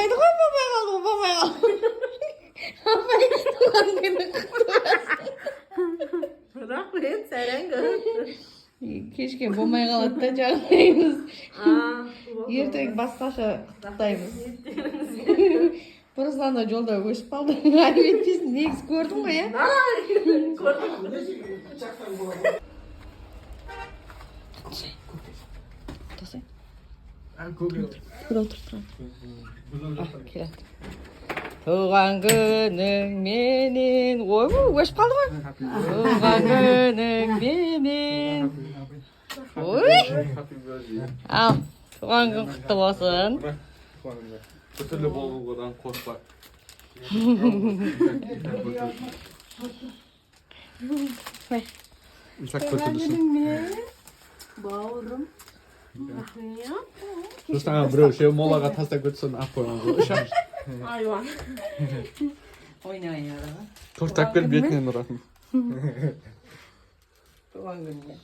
Olmaydı koy babaya kal. Apay tuğan günü kutlu olsun. Rahmet sen gör. Keşke babaya kalıp da canlıyız. Aa. Ертең басқаша құттықтаймыз. Бұрысынан да жолда өшіп қалды. Айтпетпесін негізі көрдің ғой, иә? Тоқсай. Тұр, тұр. Келеді. Туған күнің менен. Ой, өшіп қалды ғой. Туған күнің менен. Ой. Ал. Туған күн құтты болсын. Көтерлі болудан қорықпа. İnsak kötülüsün. Baurum. Ruslan біреу ше молаға тастап кетсін ақ қойған ғой. Ayvan. Ойнайын араға. Тоқтап кел бетінен ұратын. Туған күнге.